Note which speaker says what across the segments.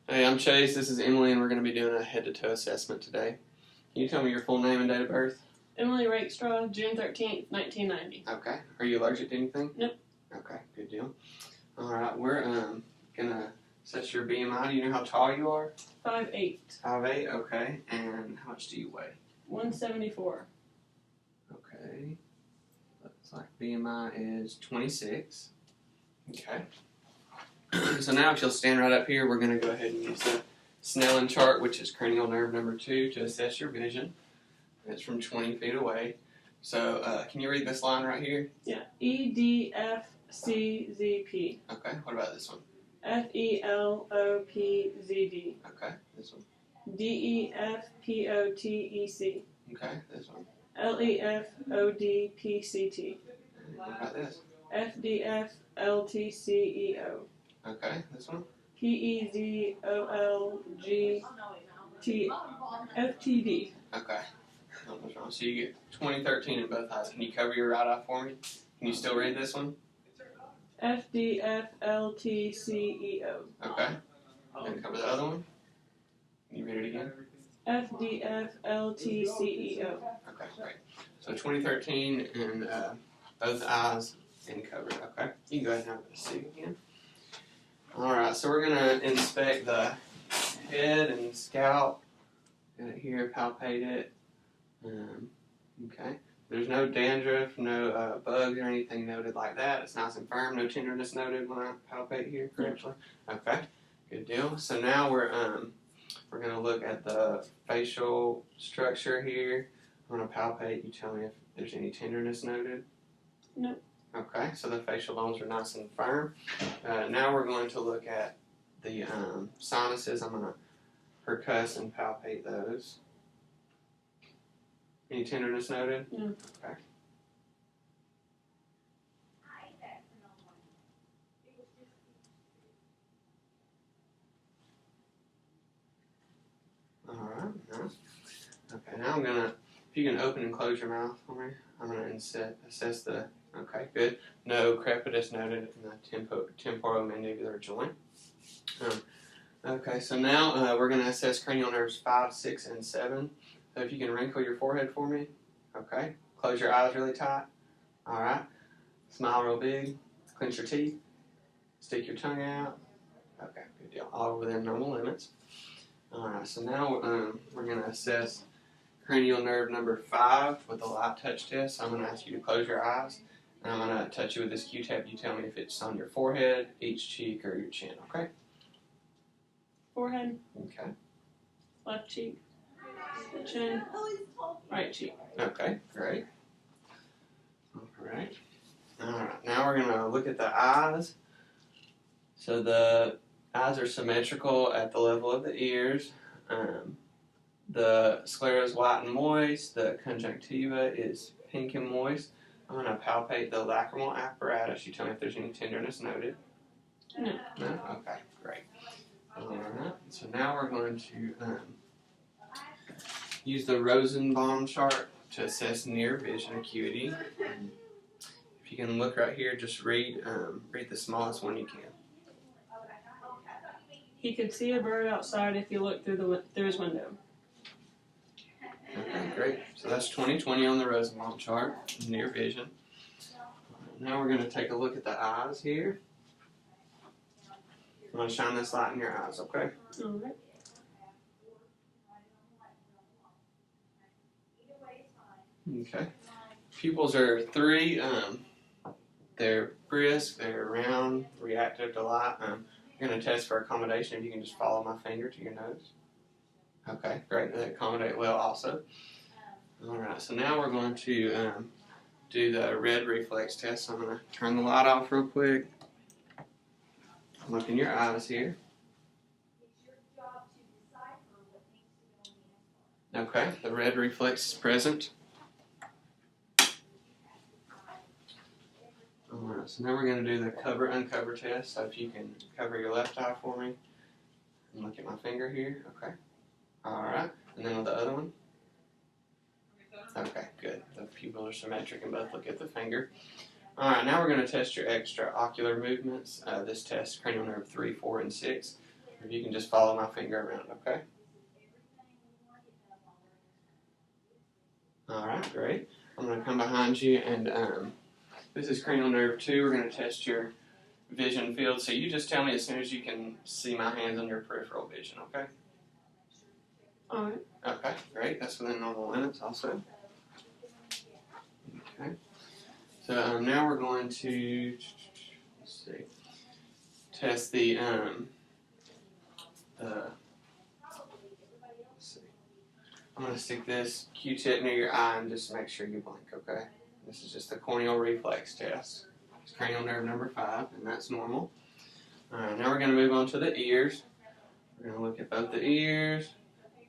Speaker 1: Hey, I'm Chase. This is Emily, and we're going to be doing a head-to-toe assessment today. Can you tell me your full name and date of birth?
Speaker 2: Emily Rakestraw, June 13th, 1990.
Speaker 1: Okay. Are you allergic to anything?
Speaker 2: Nope.
Speaker 1: Okay, good deal. All right, we're going to assess your BMI. Do you know how tall you are?
Speaker 2: 5'8".
Speaker 1: 5'8", okay. And how much do you weigh?
Speaker 2: 174.
Speaker 1: Okay. Looks like BMI is 26. Okay. So now if you'll stand right up here, we're going to go ahead and use the Snellen chart, which is cranial nerve number 2, to assess your vision. It's from 20 feet away. So can you read this line right here?
Speaker 2: Yeah. EDFCZP.
Speaker 1: Okay. What about this one?
Speaker 2: FELOPZD.
Speaker 1: Okay. This one.
Speaker 2: DEFPOTEC.
Speaker 1: Okay. This one.
Speaker 2: LEFODPCT.
Speaker 1: What about this?
Speaker 2: FDFLTCEO.
Speaker 1: Okay. This one.
Speaker 2: PEZOLGTFTD.
Speaker 1: Okay. What's wrong? So you get 2013 in both eyes. Can you cover your right eye for me? Can you still read this one?
Speaker 2: FDFLTCEO.
Speaker 1: Okay. And cover the other one. Can you read it again?
Speaker 2: FDFLTCEO.
Speaker 1: Okay, great. So 2013 in both eyes and covered. Okay. You can go ahead and have a seat again. Alright, so we're going to inspect the head and scalp. Got it here, palpate it. Okay. There's no dandruff, no bugs or anything noted like that. It's nice and firm. No tenderness noted when I palpate here correctly. Okay. Good deal. So now we're going to look at the facial structure here. I'm going to palpate. You tell me if there's any tenderness noted.
Speaker 2: No.
Speaker 1: Okay, so the facial bones are nice and firm. Now we're going to look at the sinuses. I'm going to percuss and palpate those. Any tenderness noted?
Speaker 2: No.
Speaker 1: Okay. Alright, nice. Okay, now I'm going to, if you can open and close your mouth for me, I'm going to assess the, okay, good. No crepitus noted in the temporomandibular joint. Okay, so now we're going to assess cranial nerves 5, 6, and 7. So if you can wrinkle your forehead for me. Okay. Close your eyes really tight. Alright. Smile real big. Clench your teeth. Stick your tongue out. Okay, good deal. All within normal limits. Alright, so now we're going to assess cranial nerve number 5 with a light touch test. So I'm going to ask you to close your eyes. And I'm going to touch you with this Q-tip. You tell me if it's on your forehead, each cheek, or your chin. Okay?
Speaker 2: Forehead.
Speaker 1: Okay.
Speaker 2: Left cheek. Chin. Right cheek.
Speaker 1: Okay, great. Alright. Alright, now we're going to look at the eyes. So the eyes are symmetrical at the level of the ears. The sclera is white and moist. The conjunctiva is pink and moist. I'm going to palpate the lacrimal apparatus. You tell me if there's any tenderness noted.
Speaker 2: No.
Speaker 1: No? Okay, great. Alright, so now we're going to use the Rosenbaum chart to assess near vision acuity. If you can look right here, just read the smallest one you can.
Speaker 2: He could see a bird outside if you look through his window.
Speaker 1: Okay, great. So that's 20/20 on the Rosenbaum chart, near vision. Now we're going to take a look at the eyes here. I'm going to shine this light in your eyes, okay?
Speaker 2: Alright.
Speaker 1: Okay. Pupils are 3. They're brisk, they're round, reactive to light. I'm going to test for accommodation if you can just follow my finger to your nose. Okay, great. They accommodate well also. Alright, so now we're going to do the red reflex test. So I'm going to turn the light off real quick. Look in your eyes here. Okay, the red reflex is present. Alright, so now we're going to do the cover-uncover test. So if you can cover your left eye for me. And look at my finger here. Okay. Alright, and then with the other one. Okay, good. The pupils are symmetric and both look at the finger. Alright, now we're going to test your extraocular movements. This tests cranial nerve 3, 4, and 6. If you can just follow my finger around, okay? Alright, great. I'm going to come behind you and this is cranial nerve 2. We're going to test your vision field. So you just tell me as soon as you can see my hands on your peripheral vision, okay?
Speaker 2: Alright.
Speaker 1: Okay, great. That's within normal limits also. Okay. So now we're going to let's see, test the let's see. I'm going to stick this Q-tip near your eye and just make sure you blink, okay? This is just the corneal reflex test. It's cranial nerve number 5, and that's normal. Alright, now we're going to move on to the ears. We're going to look at both the ears.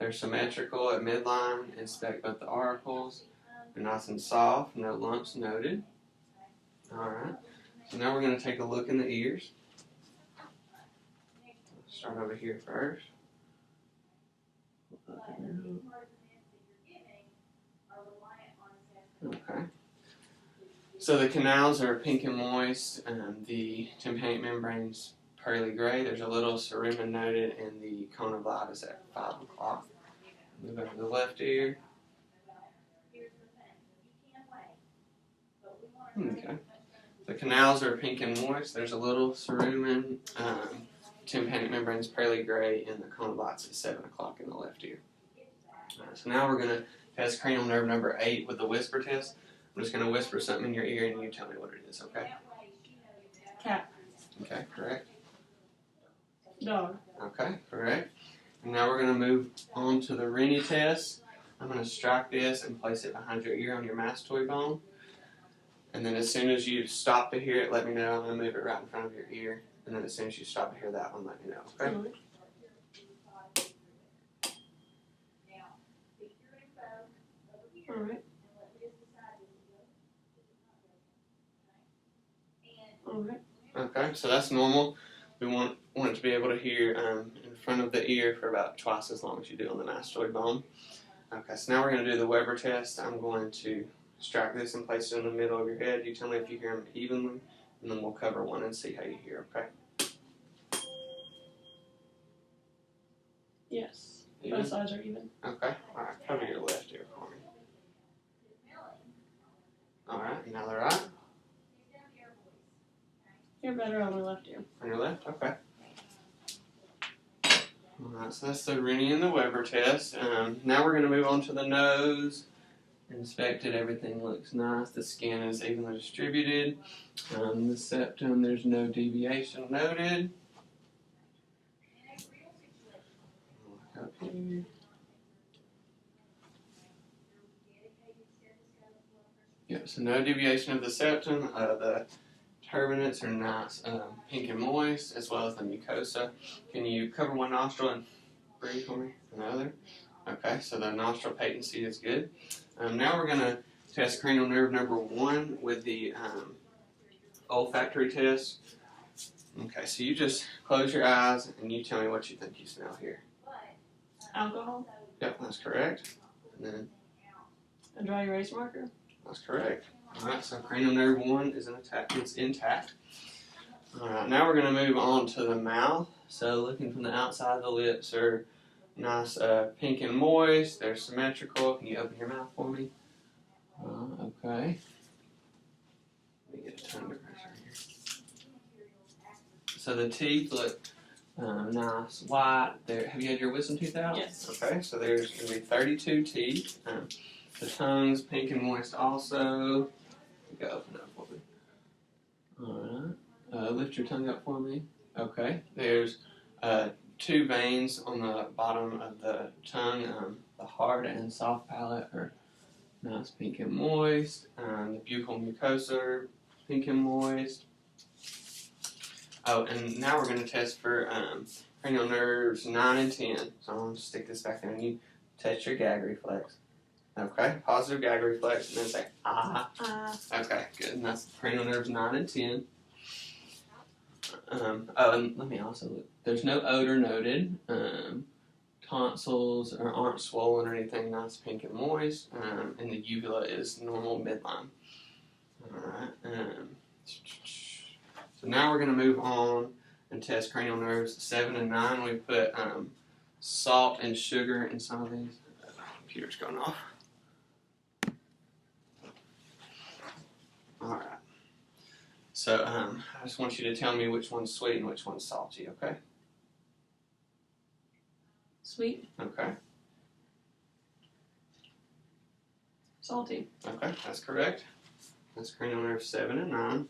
Speaker 1: They're symmetrical at midline. Inspect both the auricles. They're nice and soft, no lumps noted. Alright, so now we're going to take a look in the ears. Start over here first. Okay. So the canals are pink and moist, the tympanic membrane's pearly gray. There's a little cerumen noted, and the cone of light is at 5 o'clock. Move over to the left ear. Okay. The canals are pink and moist. There's a little cerumen, tympanic membrane's pearly gray, and the cone of light's at 7 o'clock in the left ear. So now we're going to test cranial nerve number 8 with the whisper test. I'm just going to whisper something in your ear and you tell me what it is, okay?
Speaker 2: Cat.
Speaker 1: Okay, correct.
Speaker 2: Dog.
Speaker 1: Okay, correct. And now we're going to move on to the Rennie test. I'm going to strike this and place it behind your ear on your mastoid bone. And then as soon as you stop to hear it, let me know. I'm going to move it right in front of your ear. And then as soon as you stop to hear that one, let me know, okay?
Speaker 2: Alright. Alright. Alright.
Speaker 1: Okay, so that's normal. We want it to be able to hear in front of the ear for about twice as long as you do on the mastoid bone. Okay, so now we're going to do the Weber test. I'm going to strike this and place it in the middle of your head. You tell me if you hear them evenly, and then we'll cover one and see how you hear, okay?
Speaker 2: Yes.
Speaker 1: Even?
Speaker 2: Both sides are even.
Speaker 1: Okay, alright, cover your left ear for me. Alright, and now the right.
Speaker 2: You're better on the left ear.
Speaker 1: On your left? Okay. Alright, so that's the Rennie and the Weber test. Now we're going to move on to the nose. Inspect it, everything looks nice. The skin is evenly distributed. The septum, there's no deviation noted. Look up here. Yep, so no deviation of the septum. The turbinates are nice, pink and moist, as well as the mucosa. Can you cover one nostril and breathe for me? Another? Okay, so the nostril patency is good. Now we're going to test cranial nerve number 1 with the olfactory test. Okay, so you just close your eyes and you tell me what you think you smell here.
Speaker 2: Alcohol.
Speaker 1: Yep, that's correct. And then
Speaker 2: A dry erase marker.
Speaker 1: that's correct. Alright, so cranial nerve 1 is it's intact. Alright, now we're going to move on to the mouth. So looking from the outside, the lips are nice pink and moist. They're symmetrical. Can you open your mouth for me? Okay. Let me get a tongue depressor here. So the teeth look nice, white. Have you had your wisdom tooth out?
Speaker 2: Yes.
Speaker 1: Okay, so there's going to be 32 teeth. The tongue's pink and moist also. You go open up for me. Alright. Lift your tongue up for me. Okay. There's 2 veins on the bottom of the tongue. The hard and soft palate are nice pink and moist. The buccal mucosa are pink and moist. Oh, and now we're going to test for cranial nerves 9 and 10. So I'm going to stick this back there and you test your gag reflex. Okay, positive gag reflex, and then say, ah. Okay, good, and that's cranial nerves 9 and 10. And let me also look. There's no odor noted. Tonsils aren't swollen or anything, nice pink and moist. And the uvula is normal midline. Alright, so now we're going to move on and test cranial nerves 7 and 9. We put salt and sugar in some of these. Computer's going off. All right. So I just want you to tell me which one's sweet and which one's salty, okay?
Speaker 2: Sweet.
Speaker 1: Okay.
Speaker 2: Salty.
Speaker 1: Okay, that's correct. That's cranial nerve 7 and 9.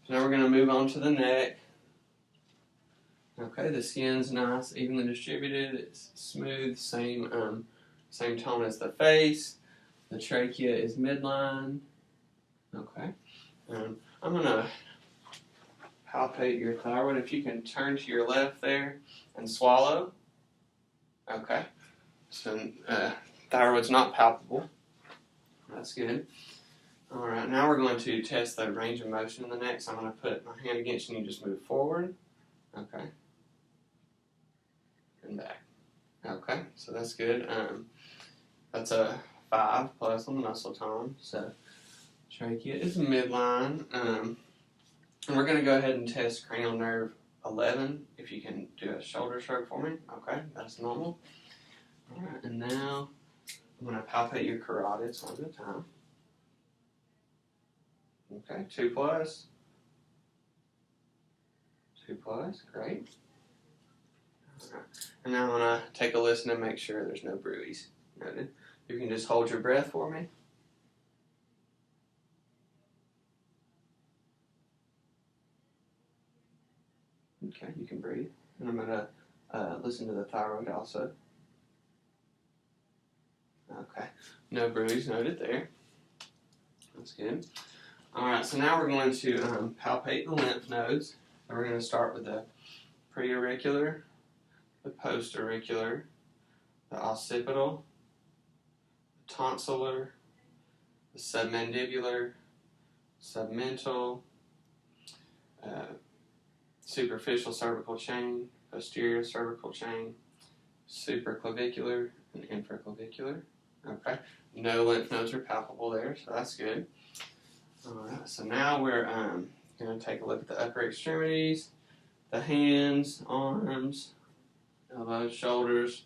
Speaker 1: So now we're going to move on to the neck. Okay, the skin's nice, evenly distributed. It's smooth, same tone as the face. The trachea is midline. Okay. I'm going to palpate your thyroid. If you can turn to your left there and swallow. Okay. So thyroid's not palpable. That's good. Alright, now we're going to test the range of motion in the neck. So I'm going to put my hand against you and you just move forward. Okay. And back. Okay, so that's good. That's a 5 plus on the muscle tone. So trachea is midline. And we're going to go ahead and test cranial nerve 11. If you can do a shoulder shrug for me. Okay, that's normal. Alright, and now I'm going to palpate your carotids one at a time. Okay, 2 plus. 2 plus, great. Alright, and now I'm going to take a listen and make sure there's no bruise. Noted. You can just hold your breath for me. Okay, you can breathe. And I'm going to listen to the thyroid also. Okay, no bruise noted there. That's good. Alright, so now we're going to palpate the lymph nodes. And we're going to start with the preauricular, the postauricular, the occipital, the tonsillar, the submandibular, submental, superficial cervical chain, posterior cervical chain, supraclavicular, and infraclavicular. Okay, no lymph nodes are palpable there, so that's good. Alright, so now we're going to take a look at the upper extremities, the hands, arms, elbows, shoulders.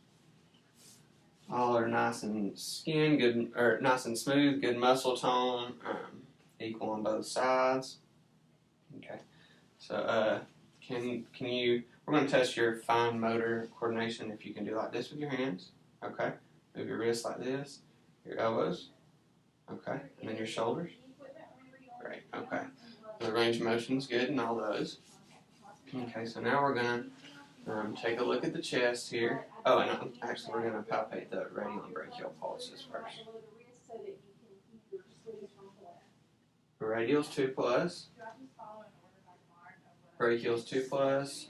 Speaker 1: All are nice and nice and smooth, good muscle tone, equal on both sides. Okay, so we're going to test your fine motor coordination if you can do like this with your hands. Okay, move your wrists like this, your elbows. Okay, and then your shoulders. Great, okay. The range of motion is good in all those. Okay, so now we're going to take a look at the chest here. Oh, and actually we're going to palpate the radial and brachial pulses first. The radial's 2 plus. Brachial's 2 plus.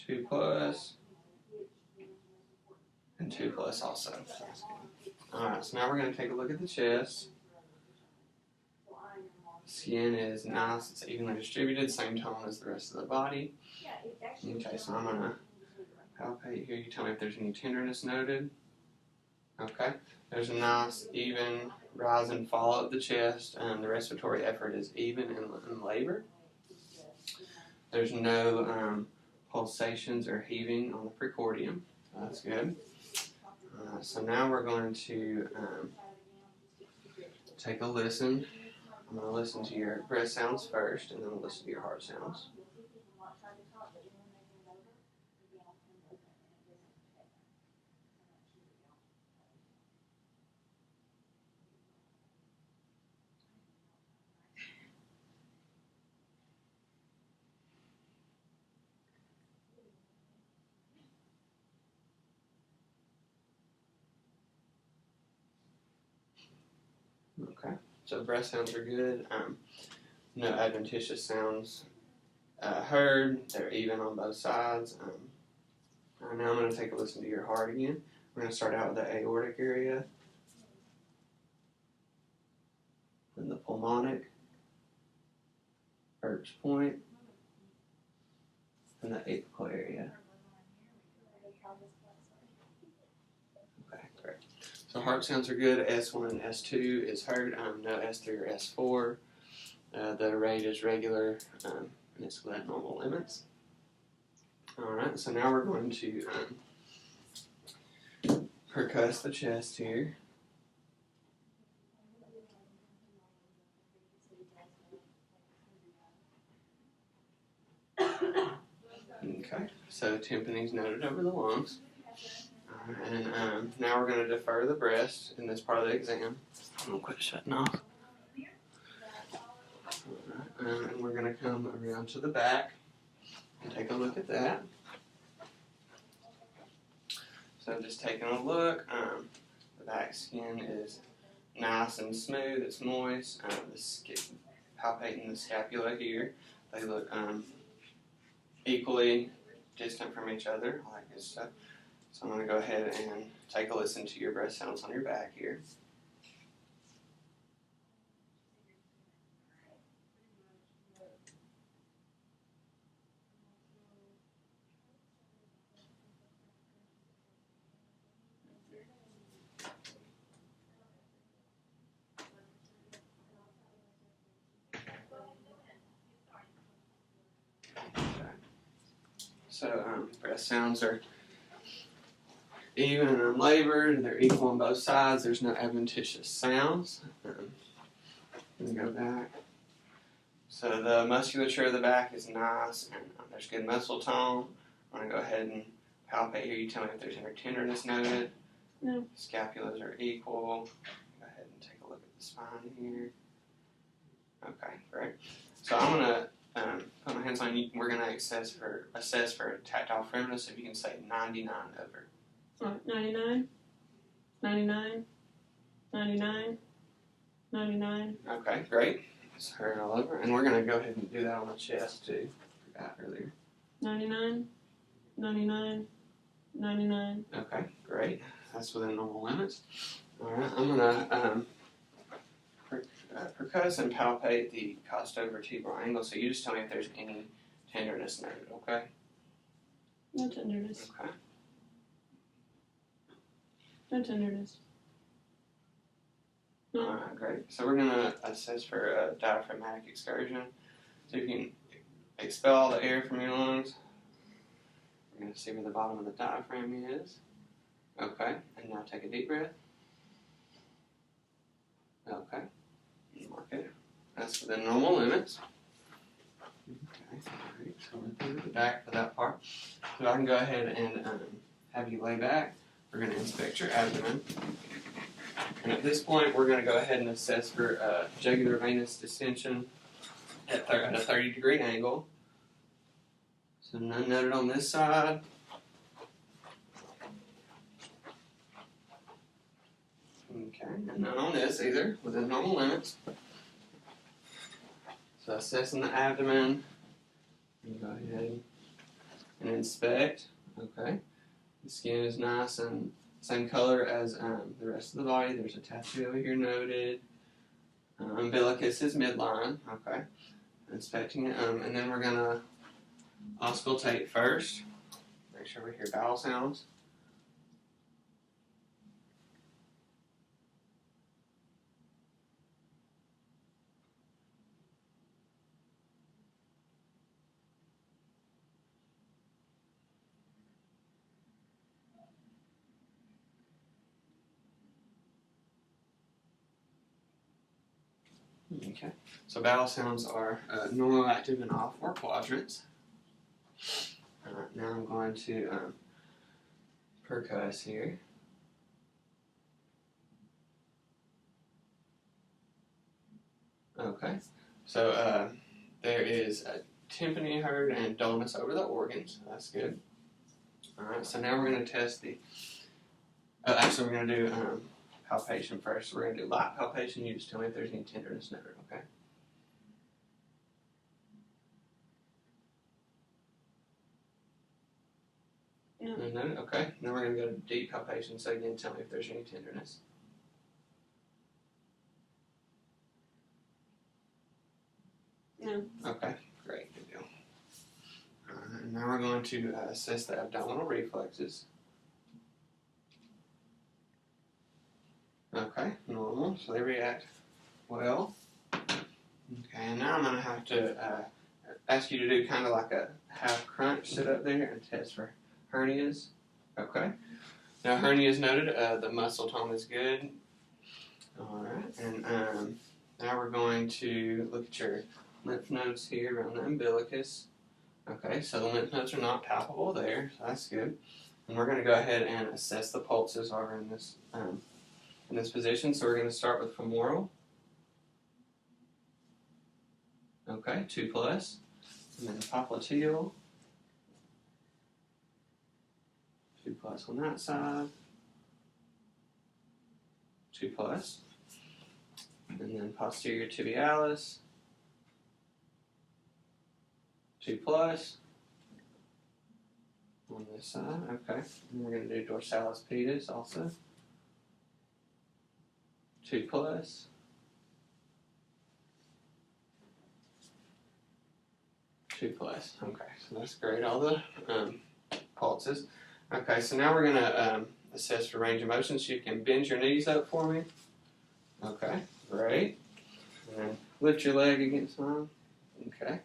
Speaker 1: 2 plus. And 2 plus also. Alright, so now we're going to take a look at the chest. Skin is nice, it's evenly distributed, same tone as the rest of the body. Okay, so I'm going to palpate here. You tell me if there's any tenderness noted. Okay, there's a nice, even rise and fall of the chest, and the respiratory effort is even in labor. There's no pulsations or heaving on the precordium. That's good. So now we're going to take a listen. I'm going to listen to your breath sounds first, and then we'll listen to your heart sounds. Okay, so breath sounds are good. No adventitious sounds heard. They're even on both sides. Now I'm going to take a listen to your heart again. We're going to start out with the aortic area, then the pulmonic, Erb's point, and the apical area. Okay, great. So heart sounds are good. S1 and S2 is heard. No S3 or S4. The rate is regular, and it's within normal limits. Alright, so now we're going to percuss the chest here. Okay, so tympani's noted over the lungs. And now we're going to defer the breast in this part of the exam. I'm going to quit shutting off. Alright, and we're going to come around to the back and take a look at that. So just taking a look, the back skin is nice and smooth, it's moist. Palpating the scapula here, they look equally distant from each other, all that good stuff. So I'm going to go ahead and take a listen to your breath sounds on your back here. So breath sounds are even and unlabored, they're equal on both sides, there's no adventitious sounds. Let me go back. So the musculature of the back is nice and there's good muscle tone. I'm going to go ahead and palpate here. You tell me if there's any tenderness noted.
Speaker 2: No.
Speaker 1: Scapulas are equal. Go ahead and take a look at the spine here. Okay, great. So I'm going to put my hands on you. We're going to assess for tactile firmness. If you can say 99 over.
Speaker 2: 99, 99, 99, 99.
Speaker 1: Okay, great. Just heard it all over. And we're going to go ahead and do that on the chest too. Forgot earlier.
Speaker 2: 99, 99, 99.
Speaker 1: Okay, great. That's within normal limits. Alright, I'm going to percuss and palpate the costovertebral angle. So you just tell me if there's any tenderness noted, okay?
Speaker 2: No tenderness.
Speaker 1: Okay.
Speaker 2: No tenderness. No.
Speaker 1: Alright, great. So we're going to assess for a diaphragmatic excursion. So you can expel all the air from your lungs. We're going to see where the bottom of the diaphragm is. Okay, and now take a deep breath. Okay, mark it. That's within normal limits. Okay, great. So we're through the back for that part. So I can go ahead and have you lay back. We're going to inspect your abdomen. And at this point, we're going to go ahead and assess for jugular venous distension at a 30-degree angle. So none noted on this side. Okay, and none on this either, within normal limits. So assessing the abdomen, you go ahead and inspect. Okay, the skin is nice and same color as the rest of the body. There's a tattoo over here noted. Umbilicus is midline. Okay, inspecting it, and then we're gonna auscultate first. Make sure we hear bowel sounds. Okay, so bowel sounds are normal, active, in all four quadrants. Now I'm going to percuss here. Okay, so there is a tympany heard and dullness over the organs. That's good. Alright, so now we're going to test the. Actually, we're going to do palpation first. We're going to do light palpation. You just tell me if there's any tenderness noted, okay?
Speaker 2: No.
Speaker 1: Noted? Okay. Now we're going to go to deep palpation. So again, tell me if there's any tenderness.
Speaker 2: No.
Speaker 1: Okay, great, good deal. And now we're going to assess the abdominal reflexes. Okay, normal, so they react well. Okay, and now I'm going to have to ask you to do kind of like a half crunch, sit up there and test for hernias. Okay. Now hernias noted, the muscle tone is good. Alright, and now we're going to look at your lymph nodes here around the umbilicus. Okay, so the lymph nodes are not palpable there, so that's good. And we're going to go ahead and assess the pulses while we're in this position. So we're going to start with femoral. Okay, 2+. And then popliteal. 2+ on that side. 2+. And then posterior tibialis. 2+ on this side. Okay. And we're going to do dorsalis pedis also. 2+. 2+. Okay, so that's great. All the pulses. Okay, so now we're going to assess for range of motion. So you can bend your knees up for me. Okay, great. And then lift your leg against mine. Okay.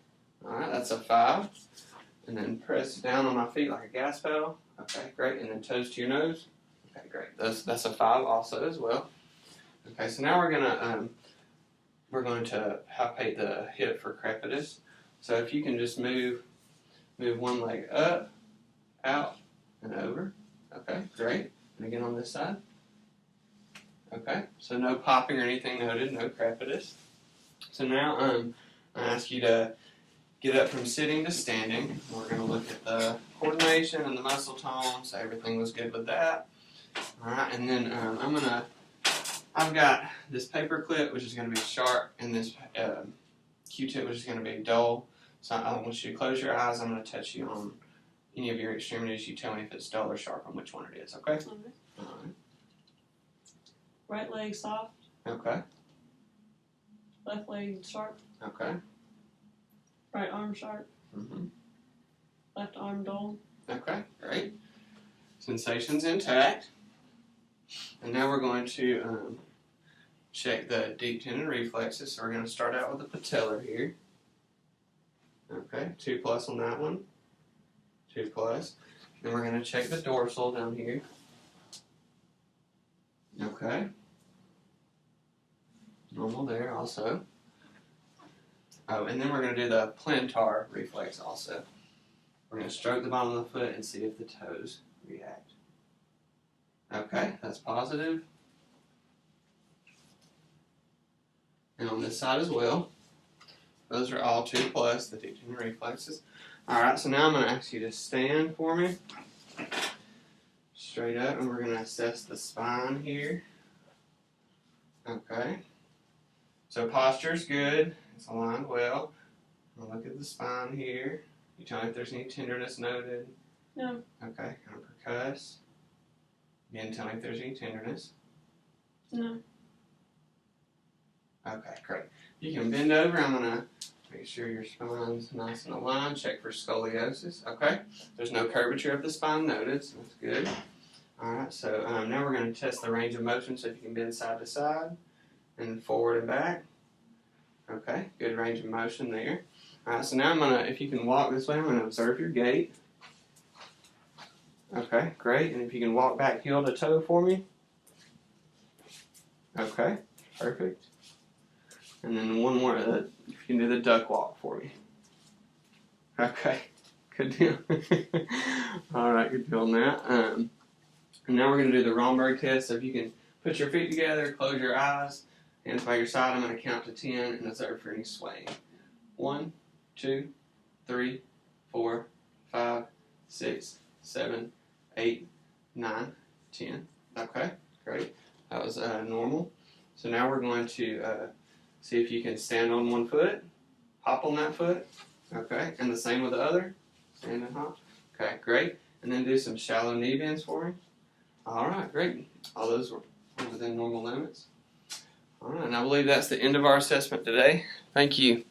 Speaker 1: Alright, that's a 5. And then press down on my feet like a gas pedal. Okay, great. And then toes to your nose. Okay, great. That's a 5 also as well. Okay, so now we're going to palpate the hip for crepitus. So if you can just move one leg up, out, and over. Okay, great. And again on this side. Okay, so no popping or anything noted, no crepitus. So now I ask you to get up from sitting to standing. We're going to look at the coordination and the muscle tone, so everything was good with that. Alright, and then I've got this paper clip, which is going to be sharp, and this Q-tip, which is going to be dull. So I want you to close your eyes. I'm going to touch you on any of your extremities. You tell me if it's dull or sharp and which one it is, okay?
Speaker 2: Okay.
Speaker 1: Alright.
Speaker 2: Right leg soft,
Speaker 1: Okay.
Speaker 2: left leg sharp,
Speaker 1: Okay.
Speaker 2: right arm sharp, left arm dull.
Speaker 1: Okay, great. Sensations intact. And now we're going to check the deep tendon reflexes. So we're going to start out with the patellar here. Okay, 2+ on that one. 2+. Then we're going to check the dorsal down here. Okay. Normal there also. Oh, and then we're going to do the plantar reflex also. We're going to stroke the bottom of the foot and see if the toes react. Okay, that's positive. And on this side as well. Those are all 2+, the deep tendon reflexes. Alright, so now I'm going to ask you to stand for me. Straight up, and we're going to assess the spine here. Okay. So posture's good. It's aligned well. I'm going to look at the spine here. You tell me if there's any tenderness noted.
Speaker 2: No.
Speaker 1: Okay, kind of percuss. Again, tell me if there's any tenderness.
Speaker 2: No.
Speaker 1: Okay, great. You can bend over. I'm going to make sure your spine's nice and aligned. Check for scoliosis. Okay. There's no curvature of the spine noted, so that's good. Alright, so now we're going to test the range of motion, so if you can bend side to side and forward and back. Okay, good range of motion there. Alright, so now I'm going to, if you can walk this way, I'm going to observe your gait. Okay, great. And if you can walk back heel to toe for me. Okay, perfect. And then one more, if you can do the duck walk for me. Okay, good deal. Alright, good deal on that. And now we're going to do the Romberg test. So if you can put your feet together, close your eyes, hands by your side, I'm going to count to 10 and observe for any swaying. 1, 2, 3, 4, 5, 6, 7, 8, 9, 10. Okay, great. That was normal. So now we're going to see if you can stand on one foot, hop on that foot. Okay, and the same with the other. Stand and hop. Okay, great. And then do some shallow knee bends for me. Alright, great. All those were within normal limits. Alright, and I believe that's the end of our assessment today. Thank you.